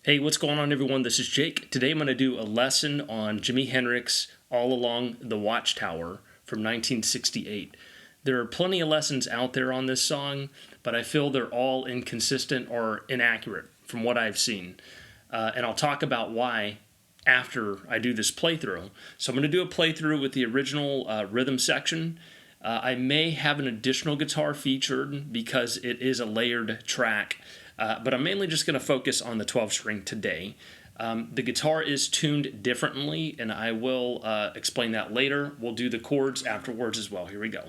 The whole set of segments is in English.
Hey, what's going on, everyone? This is Jake. Today I'm going to do a lesson on Jimi Hendrix, All Along the Watchtower from 1968. There are plenty of lessons out there on this song, but I feel they're all inconsistent or inaccurate from what I've seen. And I'll talk about why after I do this playthrough. So I'm going to do a playthrough with the original rhythm section. I may have an additional guitar featured because it is a layered track. But I'm mainly just going to focus on the 12-string today. The guitar is tuned differently, and I will explain that later. We'll do the chords afterwards as well. Here we go.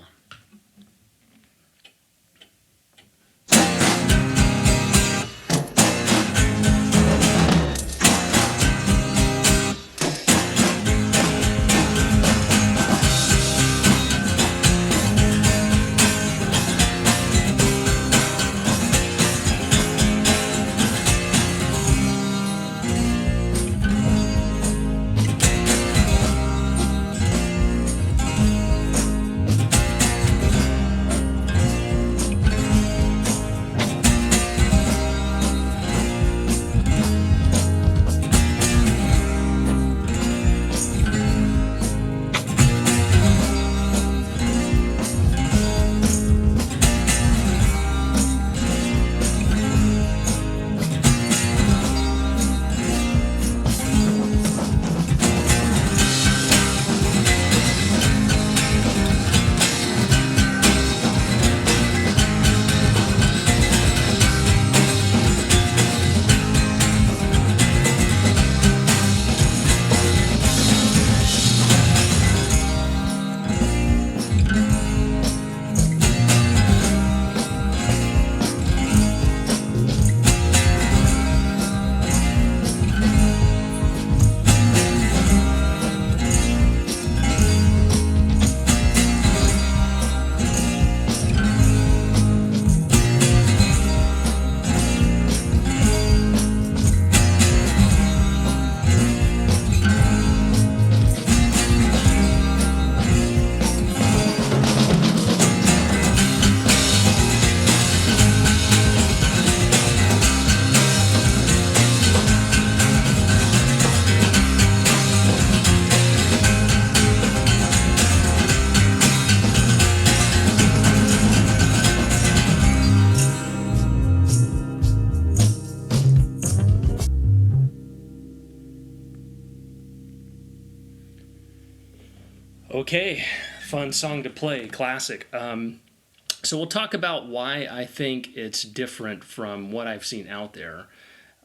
Okay, fun song to play, classic. So we'll talk about why I think it's different from what I've seen out there.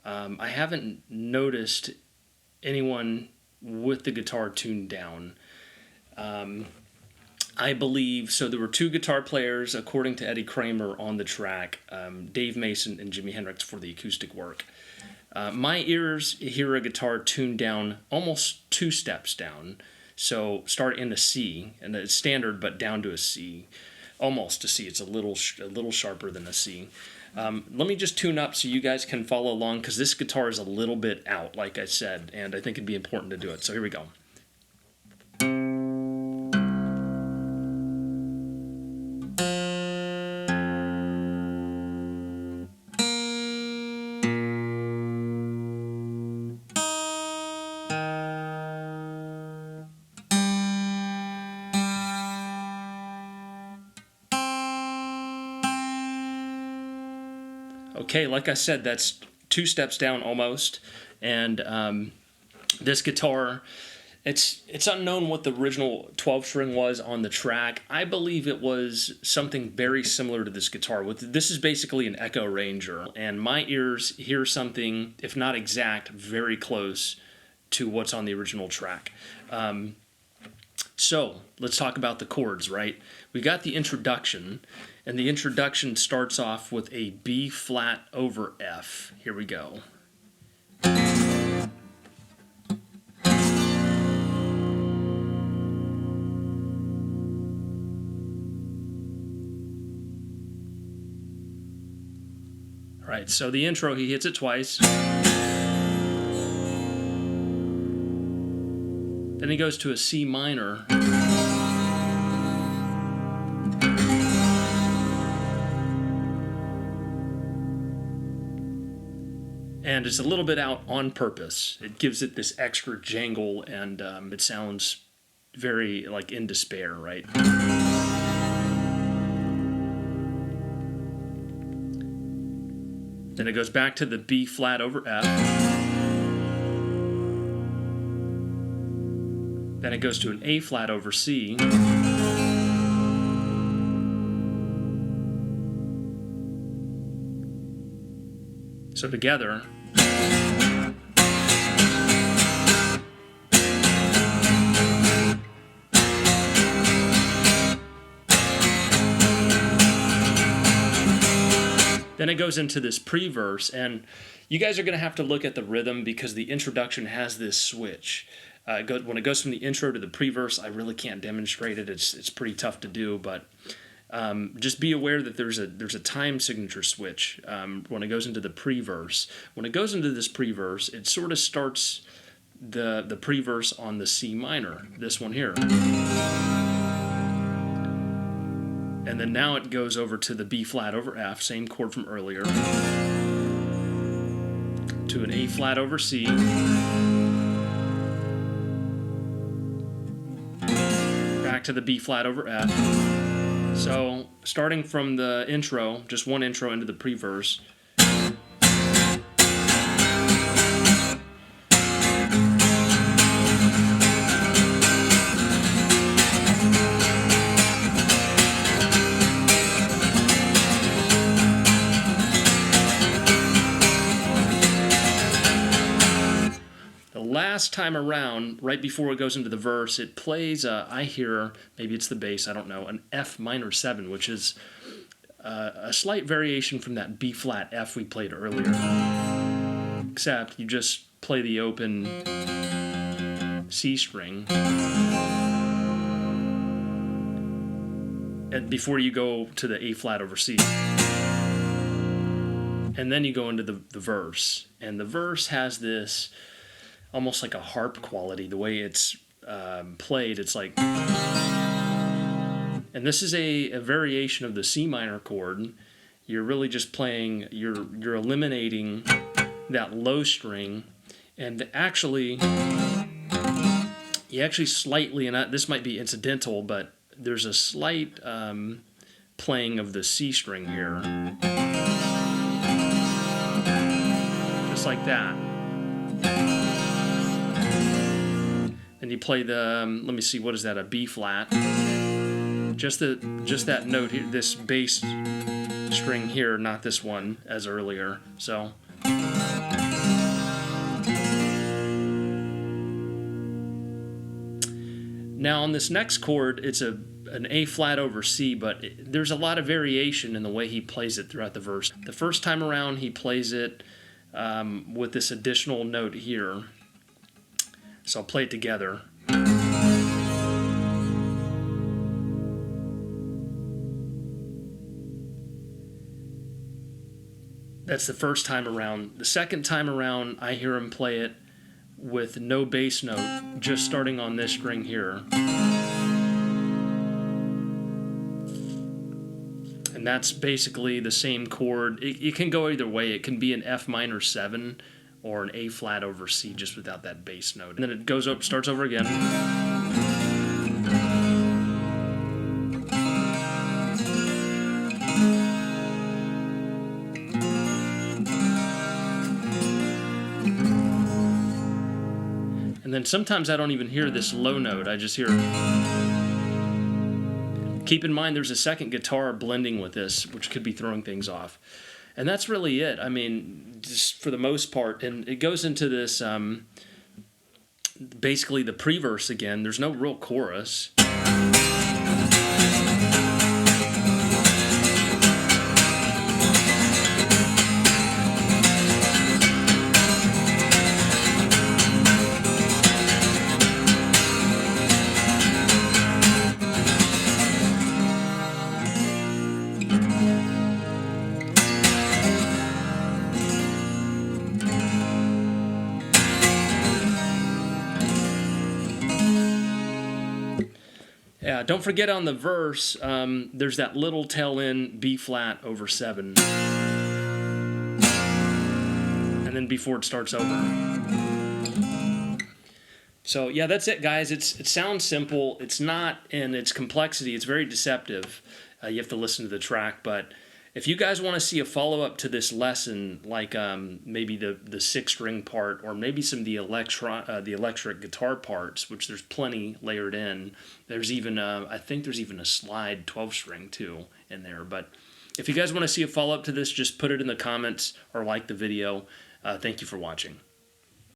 I haven't noticed anyone with the guitar tuned down. I believe, so there were two guitar players, according to Eddie Kramer, on the track, Dave Mason and Jimi Hendrix for the acoustic work. My ears hear a guitar tuned down almost two steps down. So start in a C, and it's standard, but down to a C, almost a C. It's a little sharper than a C. Let me just tune up so you guys can follow along, because this guitar is a little bit out, like I said, and I think it'd be important to do it. So here we go. Okay, like I said, that's two steps down almost, and this guitar, it's unknown what the original 12-string was on the track. I believe it was something very similar to this guitar. This is basically an Echo Ranger, and my ears hear something, if not exact, very close to what's on the original track. So let's talk about the chords, right? We got the introduction, and the introduction starts off with a B flat over F. Here we go. All right, so the intro, he hits it twice. Then he goes to a C minor. And it's a little bit out on purpose. It gives it this extra jangle, and it sounds very like in despair, right? Then it goes back to the B flat over F. Then it goes to an A flat over C. So together. Then it goes into this pre-verse, and you guys are going to have to look at the rhythm because the introduction has this switch. When it goes from the intro to the pre-verse, I really can't demonstrate it. It's pretty tough to do, but just be aware that there's a time signature switch when it goes into the pre-verse. When it goes into this pre-verse, it sort of starts the pre-verse on the C minor, this one here. And then now it goes over to the B flat over F, same chord from earlier, to an A flat over C, back to the B flat over F. So starting from the intro, just one intro into the pre-verse, last time around, right before it goes into the verse, it plays, I hear, maybe it's the bass, I don't know, an F minor 7, which is a slight variation from that B flat F we played earlier. Except you just play the open C string and before you go to the A flat over C. And then you go into the verse. And the verse has this almost like a harp quality, the way it's played. It's like, and this is a variation of the C minor chord. You're really just playing, you're eliminating that low string, and you actually slightly, and this might be incidental, but there's a slight playing of the C string here, just like that. And you play the, let me see, what is that, a B flat? Just that note here, this bass string here, not this one as earlier. So. Now on this next chord, it's an A flat over C, but there's a lot of variation in the way he plays it throughout the verse. The first time around, he plays it with this additional note here. So I'll play it together. That's the first time around. The second time around, I hear him play it with no bass note, just starting on this string here. And that's basically the same chord. It can go either way. It can be an F minor 7 or an A flat over C just without that bass note. And then it goes up, starts over again. And then sometimes I don't even hear this low note, I just hear. Keep in mind there's a second guitar blending with this, which could be throwing things off. And that's really it. I mean, just for the most part. And it goes into this, basically the pre-verse again. There's no real chorus. Yeah, don't forget on the verse, there's that little tail in B flat over 7. And then before it starts over. So yeah, that's it, guys. It sounds simple. It's not, in its complexity, it's very deceptive. You have to listen to the track, but if you guys want to see a follow-up to this lesson, like maybe the six-string part, or maybe some of the electric guitar parts, which there's plenty layered in. There's even I think there's even a slide 12-string too in there. But if you guys want to see a follow-up to this, just put it in the comments or like the video. Thank you for watching.